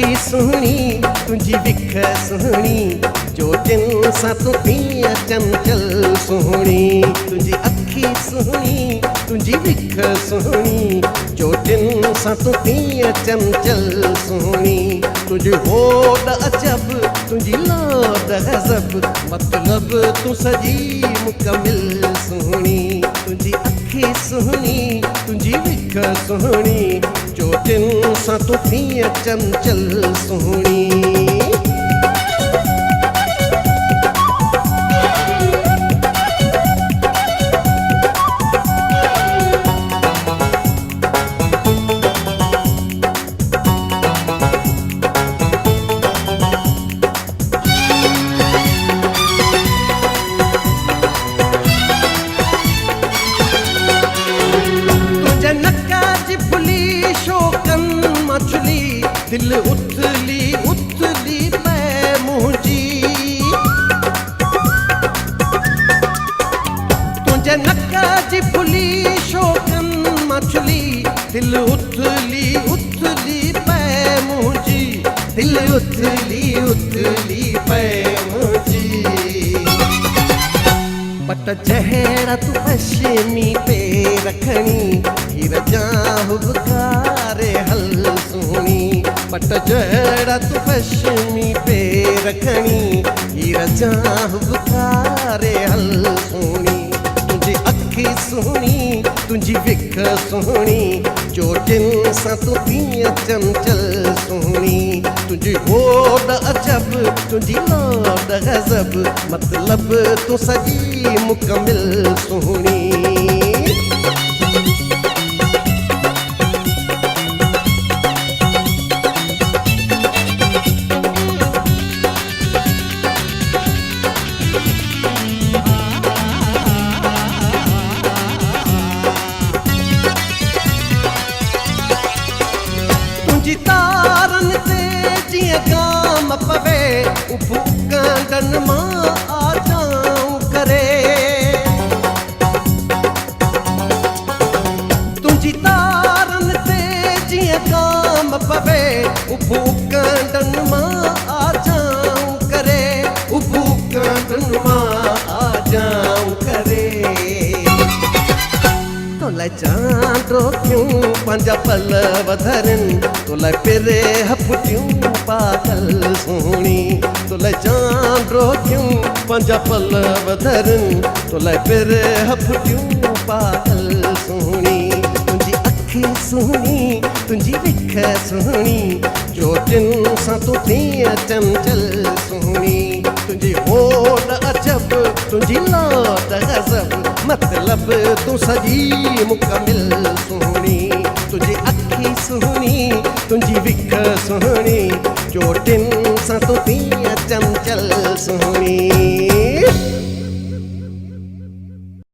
अखी सुहणी तुझी विख सुहणी जोटिन सा तू पिया चंचल सुहणी तुझी अखी सुहणी तुझी विख सुहणी जोटिन सा तू पिया चंचल सुहणी तुझी होड़ अजब तुझी लाड गजब मतलब तू सजी मुकमिल सुहणी तुझी अखी सुहणी तुझी विख सुहणी जोटिन सा तू पिया चंचल सुहणी। दिल उथली उथली मैं मुझी तुझे नक्का जी फुली शोकन मछली दिल उथली उथली मैं मुझी दिल उथली उथली मैं मुझी पट जहरा तू पश्चिमी पे रखनी हीर जाहु बुखारे हल सुनी पट जहरा तू पश्चिमी पे रखनी हीर जाहु बुखारे हल सुनी तुझी अखी सुहणी तुझी विख सुहणी जोटिन सा तू पिया चंचल सुहणी तुझी होड़ अजब तुझी लाड गजब मतलब तू सजी मुकमिल सुहणी। तुझी तारन ते जिया काम पवे उपकंडन मां आ जाऊं करे तुझी तारन ते जिया काम पवे उपकंडन मां आ जाऊं करे उपकंडन मां आ जाऊं करे तोला चांदो क्यों पंजा पल वधरन तोला पेरे हफटियूं पागल सुहणी तोला चांदो क्यों पंजा पल वधरन तोला पेरे हफटियूं पागल सुहणी तुझी अखी सुहणी तुझी विख सुहणी जोटिन सा तू पिया चंचल सुहणी तुझी होड़ अजब तुझी लाड गजब मतलब तू सजी मुकमिल सुहणी तुझी अखी सुहणी तुझी विख सुहणी जोटिन सा तू पिया चंचल सुहणी।